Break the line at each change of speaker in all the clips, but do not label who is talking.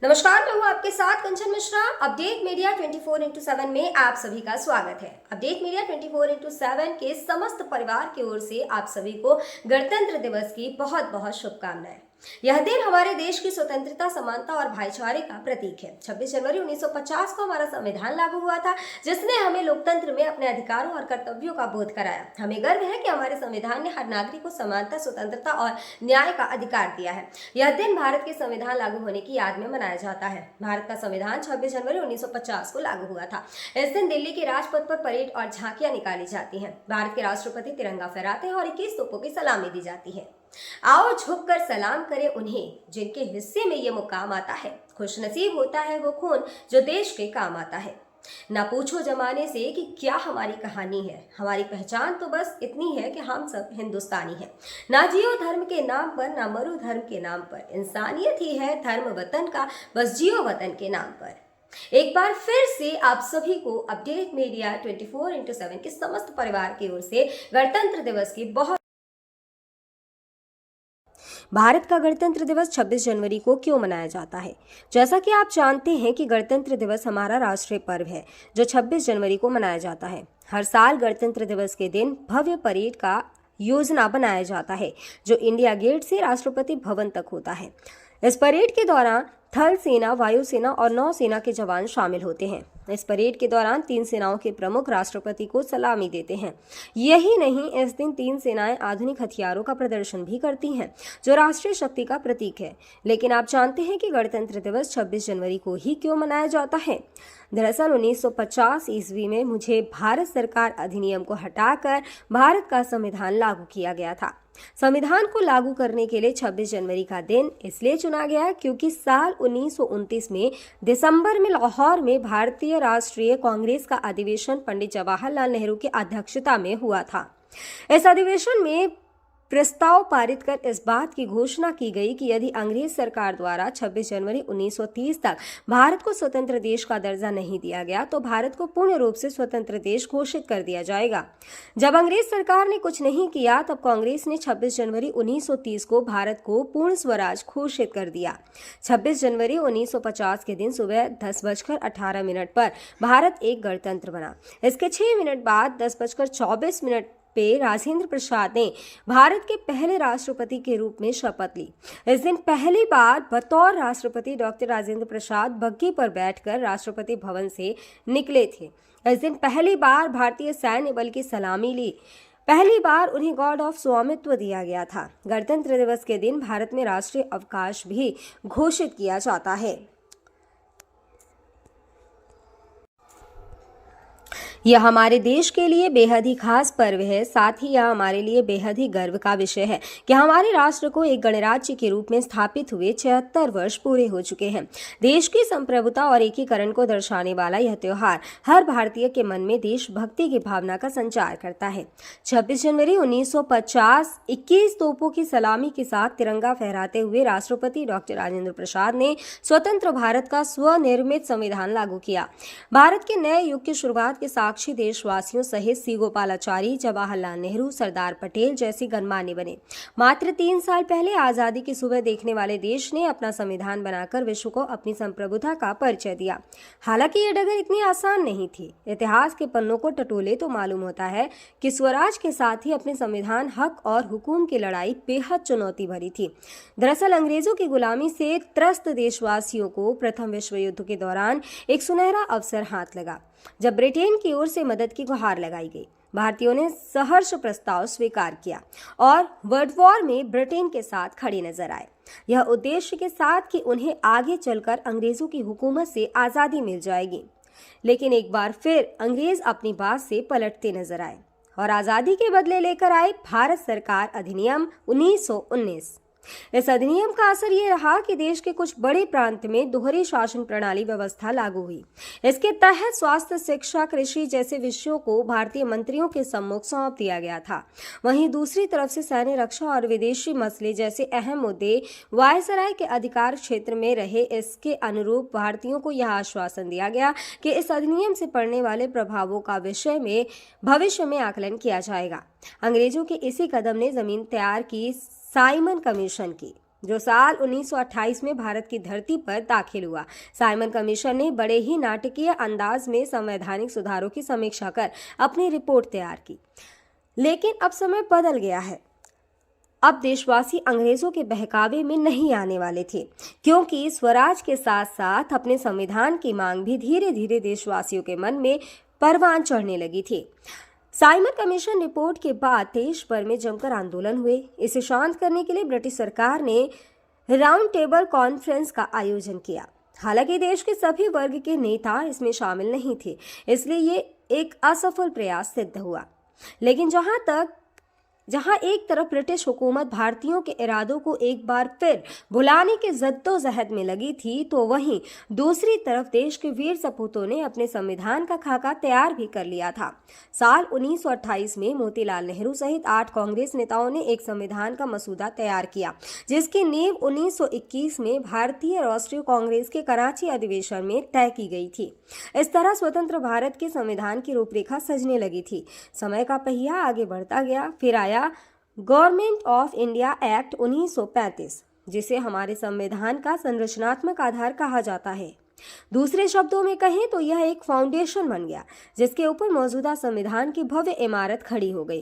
नमस्कार, मैं हूँ आपके साथ कंचन मिश्रा। अपडेट मीडिया 24x7 में आप सभी का स्वागत है। अपडेट मीडिया 24x7 के समस्त परिवार की ओर से आप सभी को गणतंत्र दिवस की बहुत बहुत शुभकामनाएं। यह दिन हमारे देश की स्वतंत्रता, समानता और भाईचारे का प्रतीक है। 26 जनवरी 1950 को हमारा संविधान लागू हुआ था, जिसने हमें लोकतंत्र में अपने अधिकारों और कर्तव्यों का बोध कराया। हमें गर्व है कि हमारे संविधान ने हर नागरिक को समानता, स्वतंत्रता और न्याय का अधिकार दिया है। यह दिन भारत के संविधान लागू होने की याद में मनाया जाता है। भारत का संविधान 26 जनवरी 1950 को लागू हुआ था। इस दिन दिल्ली के राजपथ पर परेड और झांकियां निकाली जाती हैं। भारत के राष्ट्रपति तिरंगा फहराते हैं और 21 तोपों की सलामी दी जाती है। आओ झुककर सलाम करें उन्हें जिनके हिस्से में ये मुकाम आता है। खुशनसीब होता है वो खून जो देश के काम आता है। ना पूछो जमाने से कि क्या हमारी कहानी है, हमारी पहचान तो बस इतनी है कि हम सब हिंदुस्तानी हैं। ना जियो धर्म के नाम पर, ना मरो धर्म के नाम पर, इंसानियत ही है धर्म वतन का, बस जियो वतन के नाम पर। एक बार फिर से आप सभी को अपडेट मीडिया 24x7 के समस्त परिवार की ओर से गणतंत्र दिवस की बहुत। भारत का गणतंत्र दिवस 26 जनवरी को क्यों मनाया जाता है? जैसा कि आप जानते हैं कि गणतंत्र दिवस हमारा राष्ट्रीय पर्व है जो 26 जनवरी को मनाया जाता है। हर साल गणतंत्र दिवस के दिन भव्य परेड का योजना बनाया जाता है जो इंडिया गेट से राष्ट्रपति भवन तक होता है। इस परेड के दौरान थल सेना, वायुसेना और नौसेना के जवान शामिल होते हैं। इस परेड के दौरान तीन सेनाओं के प्रमुख राष्ट्रपति को सलामी देते हैं। यही नहीं, इस दिन तीन सेनाएं आधुनिक हथियारों का प्रदर्शन भी करती हैं जो राष्ट्रीय शक्ति का प्रतीक है। लेकिन आप जानते हैं कि गणतंत्र दिवस 26 जनवरी को ही क्यों मनाया जाता है? दरअसल 1950 ईस्वी में मुझे भारत सरकार अधिनियम को हटाकर भारत का संविधान लागू किया गया था। संविधान को लागू करने के लिए 26 जनवरी का दिन इसलिए चुना गया क्योंकि साल 1929 में दिसंबर में लाहौर में भारतीय राष्ट्रीय कांग्रेस का अधिवेशन पंडित जवाहरलाल नेहरू की अध्यक्षता में हुआ था। इस अधिवेशन में प्रस्ताव पारित कर इस बात की घोषणा की गई कि यदि अंग्रेज सरकार द्वारा 26 जनवरी 1930 तक भारत को स्वतंत्र देश का दर्जा नहीं दिया गया तो भारत को पूर्ण रूप से स्वतंत्र देश घोषित कर दिया जाएगा। जब अंग्रेज सरकार ने कुछ नहीं किया तब कांग्रेस ने 26 जनवरी 1930 को भारत को पूर्ण स्वराज घोषित कर दिया। 26 जनवरी 1950 के दिन सुबह 10:18 पर भारत एक गणतंत्र बना। इसके 6 मिनट बाद 10:24 पे राजेंद्र प्रसाद ने भारत के पहले राष्ट्रपति के रूप में शपथ ली। इस दिन पहली बार बतौर राष्ट्रपति डॉक्टर राजेंद्र प्रसाद बग्घी पर बैठकर राष्ट्रपति भवन से निकले थे। इस दिन पहली बार भारतीय सैन्य बल की सलामी ली। पहली बार उन्हें गॉर्ड ऑफ स्वामित्व दिया गया था। गणतंत्र दिवस के दिन भारत में राष्ट्रीय अवकाश भी घोषित किया जाता है। यह हमारे देश के लिए बेहद ही खास पर्व है। साथ ही यह हमारे लिए बेहद ही गर्व का विषय है कि हमारे राष्ट्र को एक गणराज्य के रूप में स्थापित हुए 76 वर्ष पूरे हो चुके हैं। देश की संप्रभुता और एकीकरण को दर्शाने वाला यह त्योहार हर भारतीय के मन में देशभक्ति की भावना का संचार करता है। 26 जनवरी 1950 21 तोपों की सलामी के साथ तिरंगा फहराते हुए राष्ट्रपति डॉक्टर राजेंद्र प्रसाद ने स्वतंत्र भारत का स्वनिर्मित संविधान लागू किया। भारत के नए युग की शुरुआत के साक्षी देशवासियों सहित सी गोपालाचारी, जवाहरलाल नेहरू, सरदार पटेल जैसे गणमान्य बने। मात्र 3 साल पहले आजादी की सुबह देखने वाले देश ने अपना संविधान बनाकर विश्व को अपनी संप्रभुता का परिचय दिया। हालांकि ये डगर इतनी आसान नहीं थी। इतिहास के पन्नों को टटोले तो मालूम होता है कि स्वराज के साथ ही अपने संविधान, हक और हुकूम की लड़ाई बेहद चुनौती भरी थी। दरअसल अंग्रेजों की गुलामी से त्रस्त देशवासियों को प्रथम विश्व युद्ध के दौरान एक सुनहरा अवसर हाथ लगा जब ब्रिटेन की ओर से मदद की गुहार लगाई गई। भारतीयों ने सहर्ष प्रस्ताव स्वीकार किया और वर्ल्ड वॉर में ब्रिटेन के साथ खड़े नजर आए। यह उद्देश्य के साथ कि उन्हें आगे चलकर अंग्रेजों की हुकूमत से आजादी मिल जाएगी। लेकिन एक बार फिर अंग्रेज अपनी बात से पलटते नजर आए और आजादी के बदले लेकर आए भारत सरकार अधिनियम 1919। इस अधिनियम का असर ये रहा कि देश के कुछ बड़े प्रांत में दोहरी शासन प्रणाली व्यवस्था लागू हुई। इसके तहत स्वास्थ्य, शिक्षा, कृषि जैसे विषयों को भारतीय मंत्रियों के सम्मुख सौंप दिया गया था। वहीं दूसरी तरफ से सैन्य, रक्षा और विदेशी मसले जैसे अहम मुद्दे वायसराय के अधिकार क्षेत्र में रहे। इसके अनुरूप भारतीयों को यह आश्वासन दिया गया कि इस अधिनियम से पड़ने वाले प्रभावों का विषय में भविष्य में आकलन किया जाएगा। अंग्रेजों के इसी कदम ने जमीन तैयार की साइमन कमीशन की। जो साल 1928 में भारत की धरती पर दाखिल हुआ। साइमन कमीशन ने बड़े ही नाटकीय अंदाज में संवैधानिक सुधारों की समीक्षा कर अपनी रिपोर्ट तैयार की। लेकिन अब समय बदल गया है। अब देशवासी अंग्रेजों के बहकावे में नहीं आने वाले थे, क्योंकि स्वराज के साथ साथ अपने संविधान की मांग भी धीरे धीरे देशवासियों के मन में परवान चढ़ने लगी थी। साइमन कमीशन रिपोर्ट के बाद देश भर में जमकर आंदोलन हुए। इसे शांत करने के लिए ब्रिटिश सरकार ने राउंड टेबल कॉन्फ्रेंस का आयोजन किया। हालांकि देश के सभी वर्ग के नेता इसमें शामिल नहीं थे, इसलिए ये एक असफल प्रयास सिद्ध हुआ। लेकिन जहां एक तरफ ब्रिटिश हुकूमत भारतीयों के इरादों को एक बार फिर भुलाने के जद्दोजहद में लगी थी, तो वहीं दूसरी तरफ देश के वीर सपूतों ने अपने संविधान का खाका तैयार भी कर लिया था। साल 1928 में मोतीलाल नेहरू सहित 8 कांग्रेस नेताओं ने एक संविधान का मसूदा तैयार किया, जिसकी नींव 1921 में भारतीय राष्ट्रीय कांग्रेस के कराची अधिवेशन में तय की गई थी। इस तरह स्वतंत्र भारत के संविधान की रूपरेखा सजने लगी थी। समय का पहिया आगे बढ़ता गया। फिर आया गवर्नमेंट ऑफ इंडिया एक्ट 1935, जिसे हमारे संविधान का संरचनात्मक आधार कहा जाता है। दूसरे शब्दों में कहें तो यह एक फाउंडेशन बन गया, जिसके ऊपर मौजूदा संविधान की भव्य इमारत खड़ी हो गई।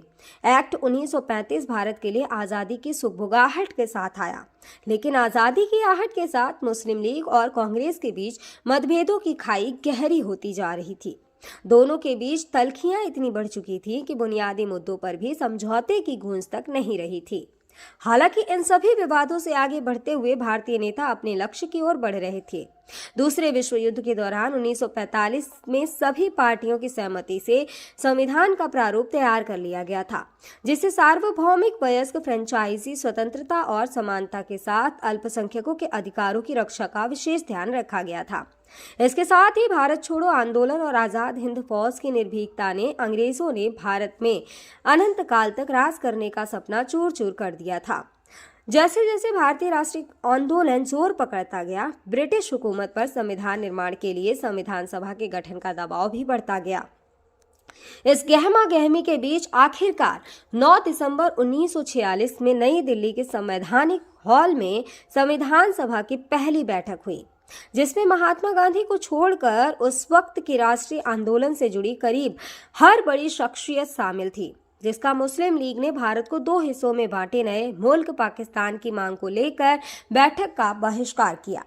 एक्ट 1935 भारत के लिए आज़ादी की सुगबुगाहट के साथ आया, लेकिन आज़ादी की आहट के साथ मुस्लिम लीग और कांग्रेस के बीच मतभेदों की खाई गहरी होती जा रही थी। दोनों के बीच तल्खियां इतनी बढ़ चुकी थी कि बुनियादी मुद्दों पर भी समझौते की गूंज तक नहीं रही थी। हालांकि इन सभी विवादों से आगे बढ़ते हुए भारतीय नेता अपने लक्ष्य की ओर बढ़ रहे थे। दूसरे विश्व युद्ध के दौरान 1945 में सभी पार्टियों की सहमति से संविधान का प्रारूप तैयार कर लिया गया था, जिसे सार्वभौमिक वयस्क फ्रेंचाइजी स्वतंत्रता और समानता के साथ अल्पसंख्यकों के अधिकारों की रक्षा का विशेष ध्यान रखा गया था। इसके साथ ही भारत छोड़ो आंदोलन और आजाद हिंद फौज की निर्भीकता ने अंग्रेजों ने भारत में अनंत काल तक राज करने का सपना चूर चूर कर दिया था। जैसे जैसे भारतीय राष्ट्रीय आंदोलन जोर पकड़ता गया, ब्रिटिश हुकूमत पर संविधान निर्माण के लिए संविधान सभा के गठन का दबाव भी बढ़ता गया। इस गहमा गहमी के बीच आखिरकार 9 दिसंबर 1946 में नई दिल्ली के संवैधानिक हॉल में संविधान सभा की पहली बैठक हुई, जिसमें महात्मा गांधी को छोड़कर उस वक्त के राष्ट्रीय आंदोलन से जुड़ी करीब हर बड़ी शख्सियत शामिल थी, जिसका मुस्लिम लीग ने भारत को 2 हिस्सों में बांटे नए मुल्क पाकिस्तान की मांग को लेकर बैठक का बहिष्कार किया।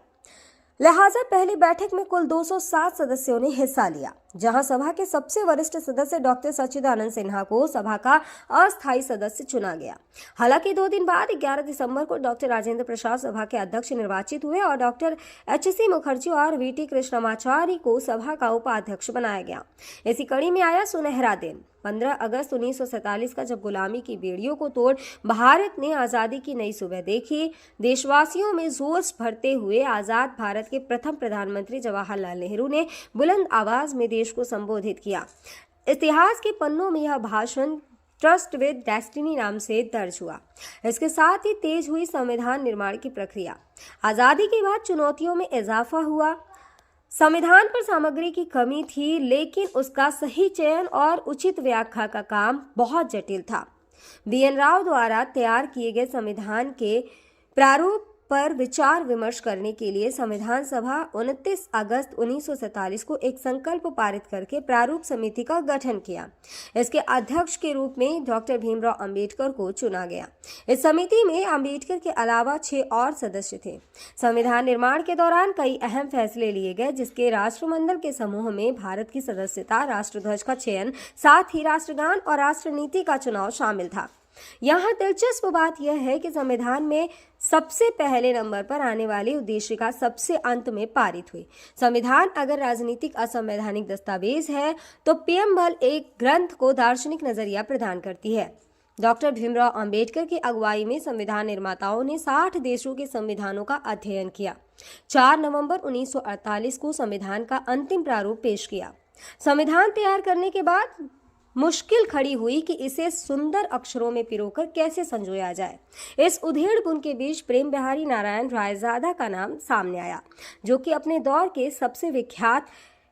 लिहाजा पहली बैठक में कुल 207 सदस्यों ने हिस्सा लिया, जहां सभा के सबसे वरिष्ठ सदस्य डॉक्टर सच्चिदानंद सिन्हा को सभा का अस्थायी सदस्य चुना गया। हालांकि 2 दिन बाद 11 दिसंबर को डॉक्टर राजेंद्र प्रसाद सभा के अध्यक्ष निर्वाचित हुए और डॉक्टर एच.सी. मुखर्जी और वी.टी. कृष्णमाचारी को सभा का उपाध्यक्ष बनाया गया। इसी कड़ी में आया सुनहरा दिन 15 अगस्त 1947 का, जब गुलामी की बेड़ियों को तोड़ भारत ने आज़ादी की नई सुबह देखी। देशवासियों में जोश भरते हुए आज़ाद भारत के प्रथम प्रधानमंत्री जवाहरलाल नेहरू ने बुलंद आवाज में देश को संबोधित किया। इतिहास के पन्नों में यह भाषण ट्रस्ट विद डेस्टिनी नाम से दर्ज हुआ। इसके साथ ही तेज हुई संविधान निर्माण की प्रक्रिया। आज़ादी के बाद चुनौतियों में इजाफा हुआ। संविधान पर सामग्री की कमी थी, लेकिन उसका सही चयन और उचित व्याख्या का काम बहुत जटिल था। बी.एन. राव द्वारा तैयार किए गए संविधान के प्रारूप पर विचार विमर्श करने के लिए संविधान सभा 29 अगस्त 1947 को एक संकल्प पारित करके प्रारूप समिति का गठन किया। इसके अध्यक्ष के रूप में डॉक्टर भीमराव अंबेडकर को चुना गया। इस समिति में अंबेडकर के अलावा 6 और सदस्य थे। संविधान निर्माण के दौरान कई अहम फैसले लिए गए, जिसके राष्ट्रमंडल के समूह में भारत की सदस्यता, राष्ट्रध्वज का चयन, साथ ही राष्ट्रगान और राष्ट्रनीति का चुनाव शामिल था। यहाँ दिलचस्प बात यह है कि संविधान में सबसे पहले नंबर पर आने वाली उद्देशिका सबसे अंत में पारित हुई। संविधान अगर राजनीतिक असंवैधानिक दस्तावेज है, तो पीएमएल एक ग्रंथ को दार्शनिक नजरिया प्रदान करती है। डॉक्टर भीमराव अंबेडकर की अगुवाई में संविधान निर्माताओं ने 60 देशों के संविधानों का अध्ययन किया। 4 नवंबर 1948 को संविधान का अंतिम प्रारूप पेश किया। संविधान तैयार करने के बाद मुश्किल खड़ी हुई कि इसे सुंदर अक्षरों में पिरोकर कैसे संजोया जाए। इस उधेड़-बुन के बीच प्रेम बिहारी नारायण रायजादा का नाम सामने आया, जो कि अपने दौर के सबसे विख्यात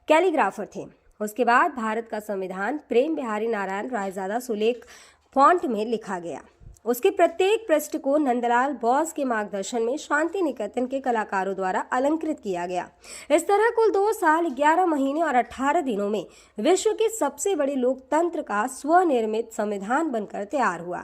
कैलीग्राफर थे। उसके बाद भारत का संविधान प्रेम बिहारी नारायण रायजादा सुलेख फॉन्ट में लिखा गया। उसके प्रत्येक पृष्ठ को नंदलाल बोस के मार्गदर्शन में शांति निकेतन के कलाकारों द्वारा अलंकृत किया गया। इस तरह कुल 2 साल 11 महीने और 18 दिनों में विश्व के सबसे बड़े लोकतंत्र का स्वनिर्मित संविधान बनकर तैयार हुआ।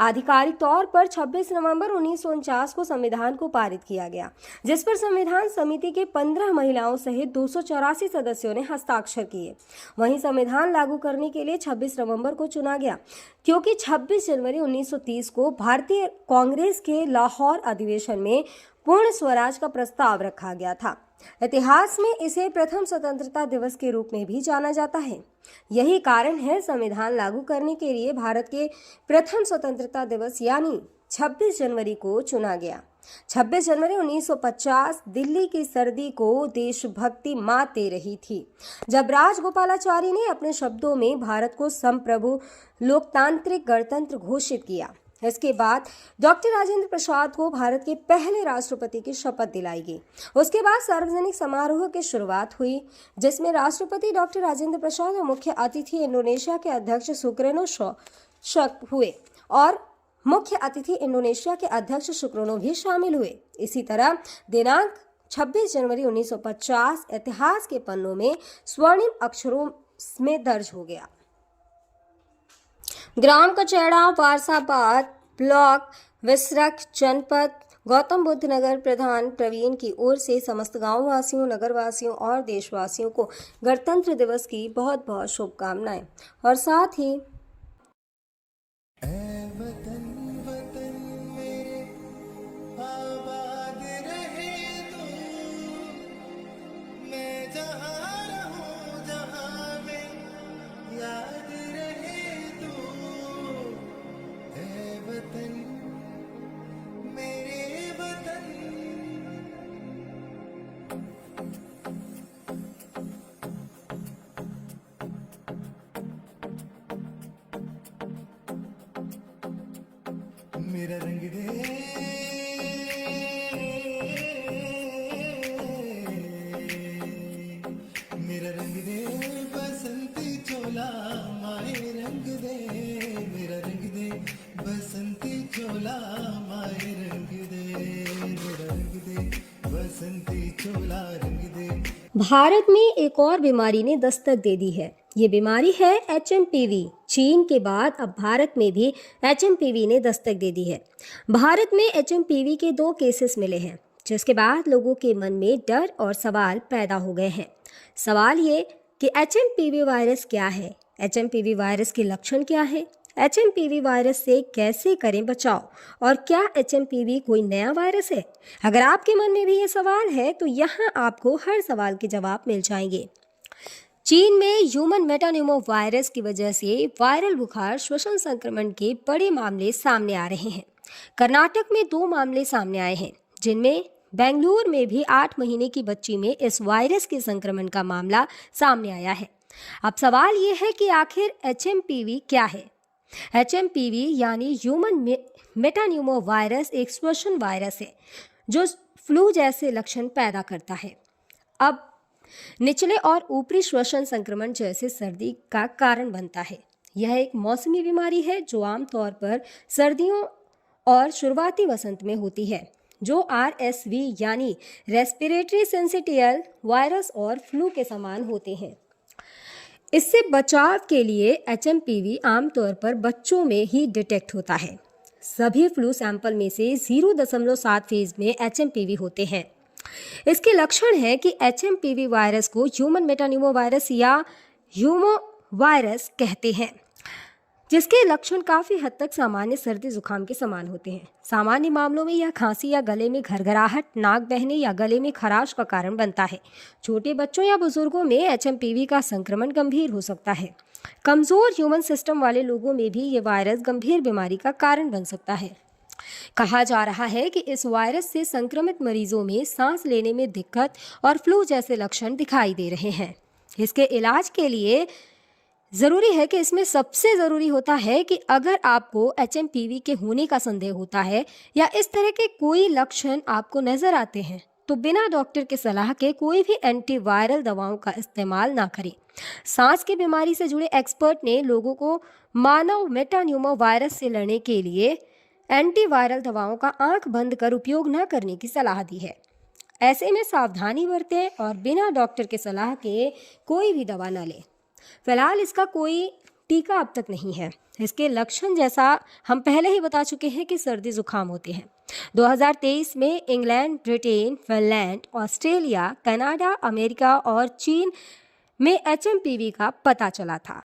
आधिकारिक तौर पर 26 नवंबर 1949 को संविधान को पारित किया गया, जिस पर संविधान समिति के 15 महिलाओं सहित 284 सदस्यों ने हस्ताक्षर किए। वहीं संविधान लागू करने के लिए 26 नवंबर को चुना गया, क्योंकि 26 जनवरी 1930 को भारतीय कांग्रेस के लाहौर अधिवेशन में पूर्ण स्वराज का प्रस्ताव रखा गया था। इतिहास में इसे प्रथम स्वतंत्रता दिवस के रूप में भी जाना जाता है। यही कारण है संविधान लागू करने के लिए भारत के प्रथम स्वतंत्रता दिवस यानी 26 जनवरी को चुना गया। 26 जनवरी 1950 दिल्ली की सर्दी को देशभक्ति मात दे रही थी, जब राजगोपालाचारी ने अपने शब्दों में भारत को संप्रभु लोकतांत्रिक गणतंत्र घोषित किया। इसके बाद डॉक्टर राजेंद्र प्रसाद को भारत के पहले राष्ट्रपति की शपथ दिलाई गई। उसके बाद सार्वजनिक समारोह की शुरुआत हुई, जिसमें राष्ट्रपति डॉक्टर राजेंद्र प्रसाद और मुख्य अतिथि इंडोनेशिया के अध्यक्ष सुकर्नो हुए और मुख्य अतिथि इंडोनेशिया के अध्यक्ष सुकर्नो भी शामिल हुए। इसी तरह दिनांक 26 जनवरी 1950 इतिहास के पन्नों में स्वर्णिम अक्षरों में दर्ज हो गया। ग्राम कचेड़ा, वारसाबाद ब्लॉक, विसरख जनपद, गौतम बुद्ध नगर प्रधान प्रवीण की ओर से समस्त गांव वासियों, नगर वासियों और देशवासियों को गणतंत्र दिवस की बहुत बहुत शुभकामनाएं। और साथ ही
मेरा रंग दे, मेरा रंग दे बसंती चोला, माए रंग दे, मेरा रंग दे बसंती चोला, माए रंग दे, मेरा रंग दे बसंती चोला, रंग दे।
भारत में एक और बीमारी ने दस्तक दे दी है। ये बीमारी है HMPV। चीन के बाद अब भारत में भी HMPV ने दस्तक दे दी है। भारत में HMPV के 2 केसेस मिले हैं, जिसके बाद लोगों के मन में डर और सवाल पैदा हो गए हैं। सवाल ये कि HMPV वायरस क्या है, HMPV वायरस के लक्षण क्या है, HMPV वायरस से कैसे करें बचाव, और क्या HMPV कोई नया वायरस है? अगर आपके मन में भी ये सवाल है तो यहाँ आपको हर सवाल के जवाब मिल जाएंगे। चीन में ह्यूमन मेटान्यूमो वायरस की वजह से वायरल बुखार श्वसन संक्रमण के बड़े मामले सामने आ रहे हैं। कर्नाटक में 2 मामले सामने आए हैं, जिनमें बेंगलुरु में भी 8 महीने की बच्ची में इस वायरस के संक्रमण का मामला सामने आया है। अब सवाल ये है कि आखिर HMPV क्या है? HMPV यानी ह्यूमन मेटान्यूमो वायरस एक श्वसन वायरस है जो फ्लू जैसे लक्षण पैदा करता है। अब निचले और ऊपरी श्वसन संक्रमण जैसे सर्दी का कारण बनता है। यह एक मौसमी बीमारी है जो आमतौर पर सर्दियों और शुरुआती वसंत में होती है, जो RSV यानी रेस्पिरेटरी सिंसिटियल वायरस और फ्लू के समान होते हैं। इससे बचाव के लिए HMPV आमतौर पर बच्चों में ही डिटेक्ट होता है। सभी फ्लू सैंपल में से 0.7 फेज में HMPV होते हैं। इसके लक्षण है कि HMPV वायरस को ह्यूमन मेटान्यूमो वायरस या ह्यूमो वायरस कहते हैं, जिसके लक्षण काफ़ी हद तक सामान्य सर्दी जुकाम के समान होते हैं। सामान्य मामलों में यह खांसी या गले में घरघराहट, नाक बहने या गले में खराश का कारण बनता है। छोटे बच्चों या बुजुर्गों में HMPV का संक्रमण गंभीर हो सकता है। कमज़ोर ह्यूमन सिस्टम वाले लोगों में भी ये वायरस गंभीर बीमारी का कारण बन सकता है। कहा जा रहा है कि इस वायरस से संक्रमित मरीजों में सांस लेने में दिक्कत और फ्लू जैसे लक्षण दिखाई दे रहे हैं। इसके इलाज के लिए ज़रूरी है कि इसमें सबसे ज़रूरी होता है कि अगर आपको HMPV के होने का संदेह होता है या इस तरह के कोई लक्षण आपको नज़र आते हैं तो बिना डॉक्टर की सलाह के कोई भी एंटीवायरल दवाओं का इस्तेमाल ना करें। सांस की बीमारी से जुड़े एक्सपर्ट ने लोगों को मानव मेटान्यूमो वायरस से लड़ने के लिए एंटीवायरल दवाओं का आंख बंद कर उपयोग न करने की सलाह दी है। ऐसे में सावधानी बरतें और बिना डॉक्टर की सलाह के कोई भी दवा न लें। फिलहाल इसका कोई टीका अब तक नहीं है। इसके लक्षण जैसा हम पहले ही बता चुके हैं कि सर्दी जुकाम होते हैं। 2023 में England, Britain, Finland, Australia, Canada, America और चीन में एचएमपीवी का पता चला था।